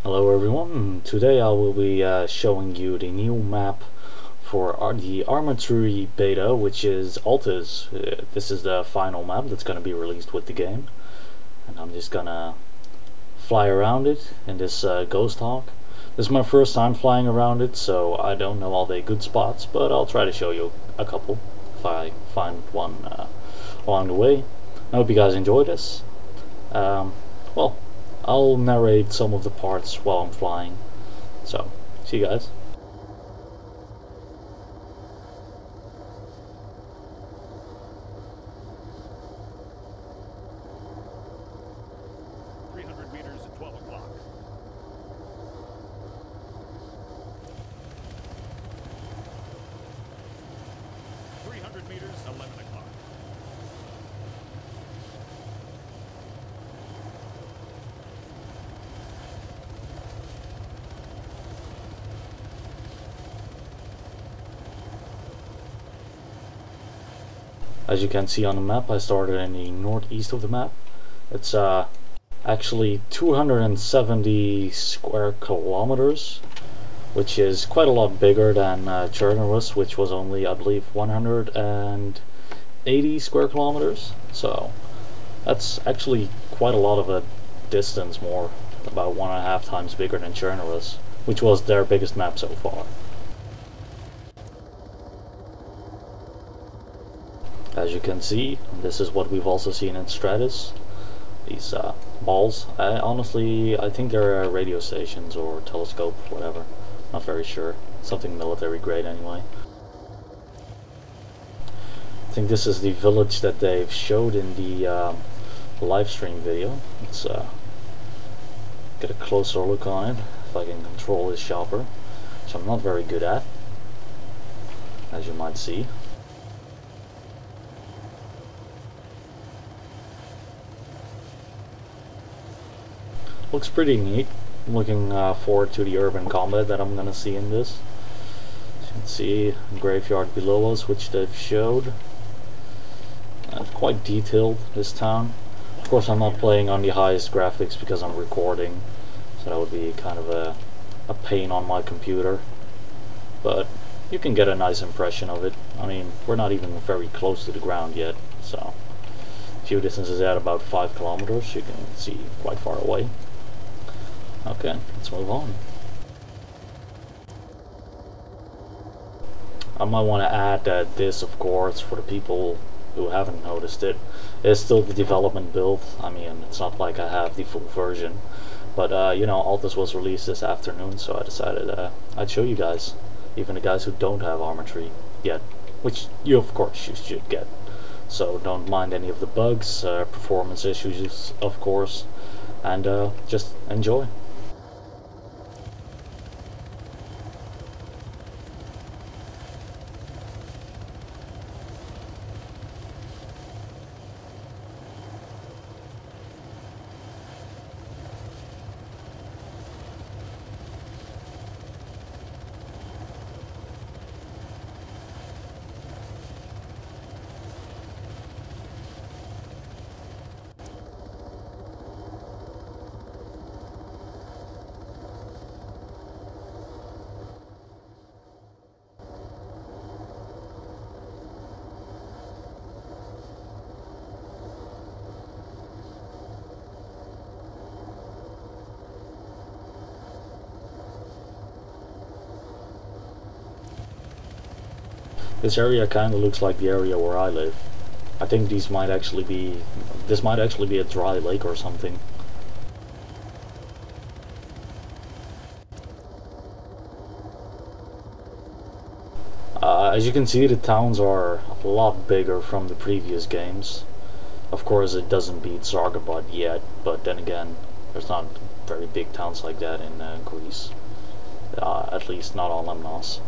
Hello everyone, today I will be showing you the new map for the ARMA 3 beta, which is Altis. This is the final map that's going to be released with the game, and I'm just gonna fly around it in this Ghost Hawk. This is my first time flying around it, so I don't know all the good spots, but I'll try to show you a couple if I find one along the way. I hope you guys enjoy this. Well, I'll narrate some of the parts while I'm flying. So, see you guys. 300 meters at 12 o'clock. 300 meters, 11 o'clock. 'As you can see on the map, I started in the northeast of the map. It's actually 270 square kilometers, which is quite a lot bigger than Chernobyl, which was only, I believe, 180 square kilometers. So that's actually quite a lot of a distance more, about 1.5 times bigger than Chernobyl, which was their biggest map so far. As you can see, this is what we've also seen in Stratus. These balls. I think they're radio stations or telescope, whatever. Not very sure. Something military grade anyway. I think this is the village that they've showed in the live stream video. Let's get a closer look on it, if I can control this chopper, which I'm not very good at, as you might see. Looks pretty neat. I'm looking forward to the urban combat that I'm gonna see in this. As you can see, a graveyard below us, which they've showed. It's quite detailed, this town. Of course, I'm not playing on the highest graphics because I'm recording, so that would be kind of a pain on my computer. But you can get a nice impression of it. I mean, we're not even very close to the ground yet, so a few distances at about 5 kilometers, you can see quite far away. Okay, let's move on. I might want to add that this, of course, for the people who haven't noticed it, is still the development build. I mean, it's not like I have the full version, but you know, Altis was released this afternoon, so I decided I'd show you guys, even the guys who don't have Armor 3 yet, which you of course you should get. So don't mind any of the bugs, performance issues, of course, and just enjoy. This area kind of looks like the area where I live. I think this might actually be a dry lake or something. As you can see, the towns are a lot bigger from the previous games. Of course, it doesn't beat Zargabad yet, but then again, there's not very big towns like that in Greece. At least not on Lemnos.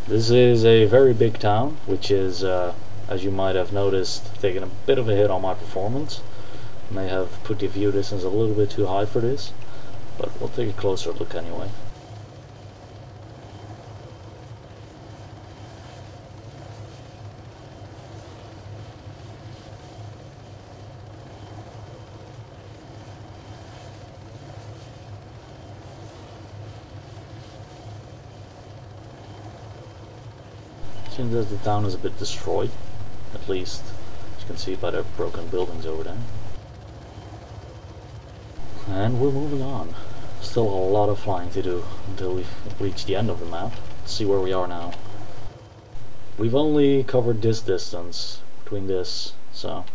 This is a very big town, which is, as you might have noticed, taking a bit of a hit on my performance. May have put the view distance a little bit too high for this, but we'll take a closer look anyway. Seems that the town is a bit destroyed, at least as you can see by the broken buildings over there. And we're moving on. Still a lot of flying to do until we reach the end of the map. Let's see where we are now. We've only covered this distance between this, so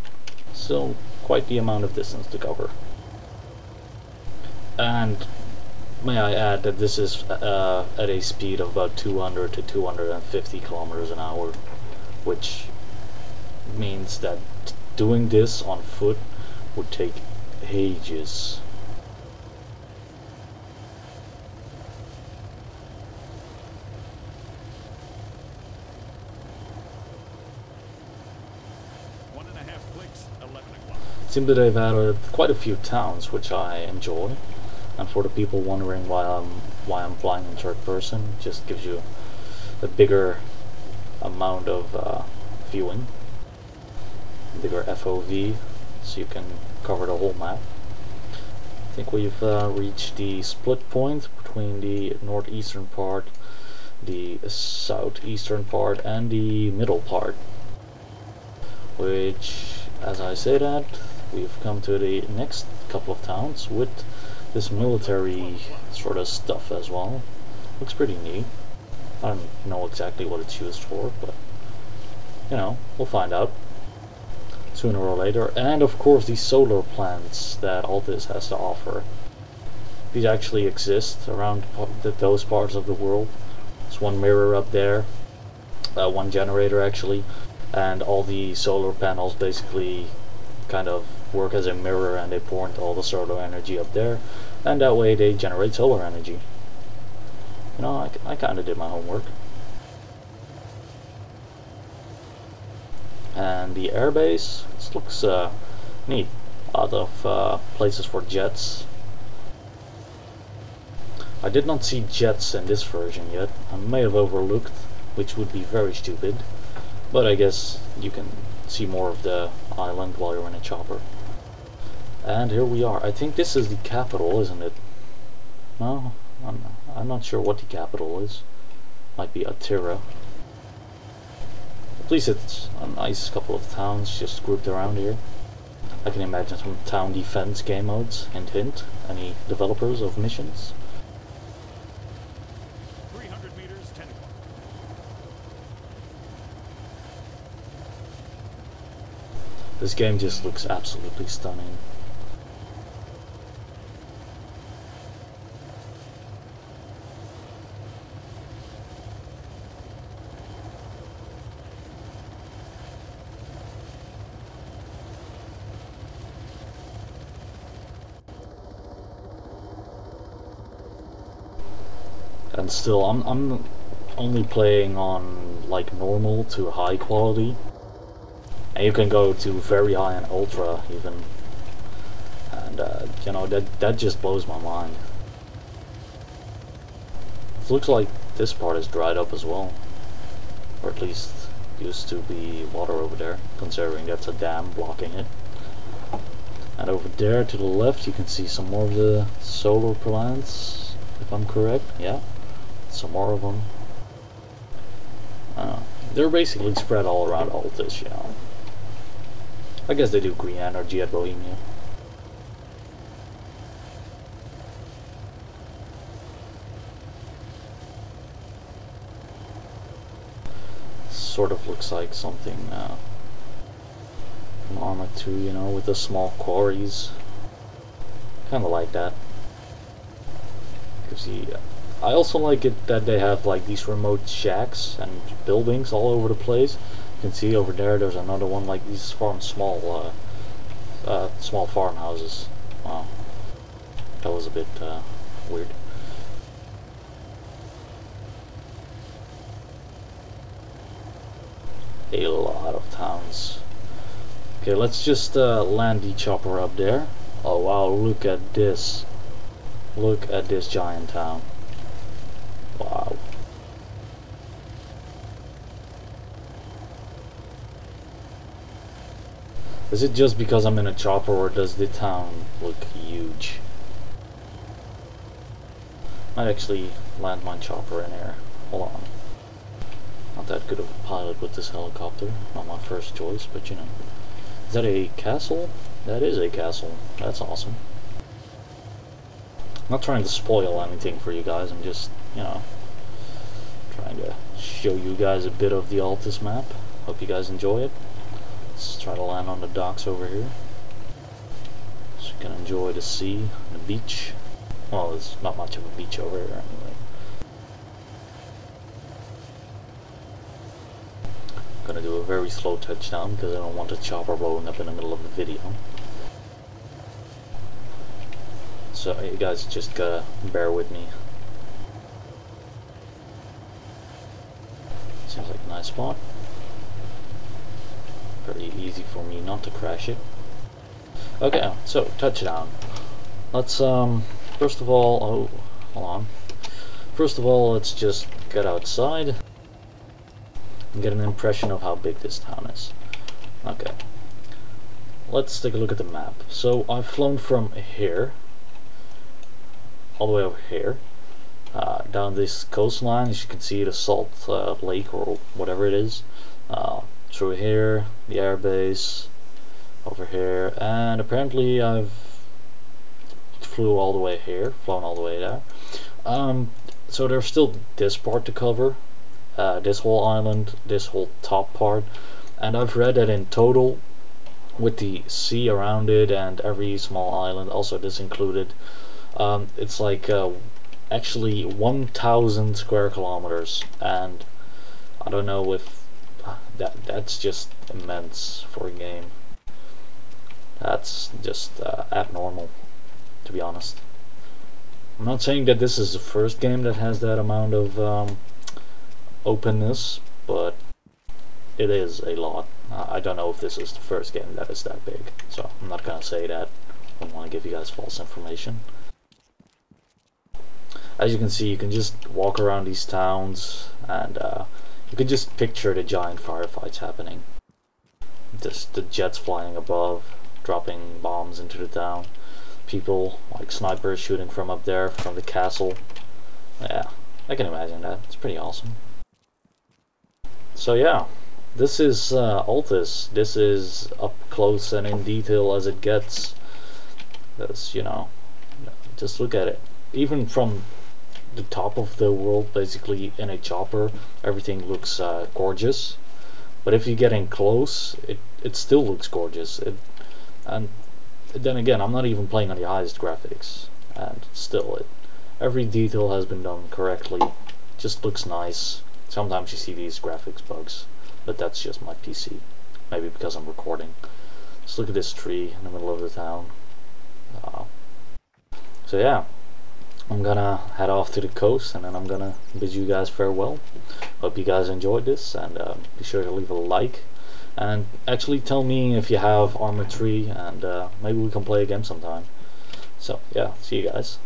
still quite the amount of distance to cover. And may I add that this is at a speed of about 200 to 250 kilometers an hour, which means that doing this on foot would take ages. It seems that they've added quite a few towns, which I enjoy. And for the people wondering why I'm flying in third person, it just gives you a bigger amount of viewing, bigger FOV, so you can cover the whole map. I think we've reached the split point between the northeastern part, the southeastern part, and the middle part. Which, as I say that, we've come to the next couple of towns with this military sort of stuff as well. Looks pretty neat. I don't know exactly what it's used for, but you know, we'll find out sooner or later. And of course these solar plants that Altis has to offer. These actually exist around those parts of the world. There's one mirror up there, one generator actually, and all the solar panels basically kind of work as a mirror, and they point all the solar energy up there, and that way they generate solar energy. You know, I kind of did my homework. And the airbase, this looks neat. A lot of places for jets. I did not see jets in this version yet. I may have overlooked, which would be very stupid, but I guess you can see more of the island while you're in a chopper. And here we are. I think this is the capital, isn't it? No, I'm not sure what the capital is. Might be Attira. At least it's a nice couple of towns just grouped around here. I can imagine some town defense game modes. Hint hint. Any developers of missions? 300 meters, 10 o'clock. This game just looks absolutely stunning. And still, I'm only playing on like normal to high quality, and you can go to very high and ultra even, and you know, that just blows my mind. It looks like this part is dried up as well, or at least used to be water over there, considering that's a dam blocking it. And over there to the left you can see some more of the solar plants, if I'm correct. Yeah, some more of them. They're basically spread all around Altis, you know. I guess they do green energy at Bohemia. Sort of looks like something from ARMA 2, you know, with the small quarries. Kind of like that. I also like it that they have like these remote shacks and buildings all over the place. You can see over there, there's another one like these small farmhouses. Wow, that was a bit weird. A lot of towns. Okay, let's just land the chopper up there. Oh wow, look at this. Look at this giant town. Wow. Is it just because I'm in a chopper, or does the town look huge? Might actually land my chopper in here. Hold on. Not that good of a pilot with this helicopter. Not my first choice, but you know. Is that a castle? That is a castle. That's awesome. I'm not trying to spoil anything for you guys. I'm just, you know, trying to show you guys a bit of the Altis map. Hope you guys enjoy it. Let's try to land on the docks over here. So you can enjoy the sea and the beach. Well, there's not much of a beach over here anyway. I'm gonna do a very slow touchdown because I don't want the chopper blowing up in the middle of the video. So you guys just gotta bear with me. Seems like a nice spot. Very easy for me not to crash it. Okay, so touchdown. Let's first of all, oh, hold on. First of all, let's just get outside and get an impression of how big this town is. Okay, let's take a look at the map. So I've flown from here all the way over here, down this coastline. As you can see, the Salt Lake or whatever it is, through here, the airbase, over here, and apparently I've flown all the way there. So there's still this part to cover, this whole island, this whole top part, and I've read that in total, with the sea around it and every small island, also this included, it's like actually 1,000 square kilometers, and I don't know if that's just immense for a game. That's just abnormal, to be honest. I'm not saying that this is the first game that has that amount of openness, but it is a lot. I don't know if this is the first game that is that big, so I'm not gonna say that. I don't want to give you guys false information. As you can see, you can just walk around these towns, and you can just picture the giant firefights happening. Just the jets flying above, dropping bombs into the town. People, like snipers, shooting from up there, from the castle. Yeah, I can imagine that. It's pretty awesome. So yeah, this is Altis. This is up close and in detail as it gets. That's, you know, just look at it. Even from the top of the world, basically in a chopper, everything looks gorgeous. But if you get in close, it still looks gorgeous. And then again, I'm not even playing on the highest graphics, and still, every detail has been done correctly. Just looks nice. Sometimes you see these graphics bugs, but that's just my PC. Maybe because I'm recording. Just look at this tree in the middle of the town. So yeah, I'm gonna head off to the coast, and then I'm gonna bid you guys farewell. Hope you guys enjoyed this, and be sure to leave a like. And actually tell me if you have ARMA 3, and maybe we can play a game sometime. So yeah, see you guys.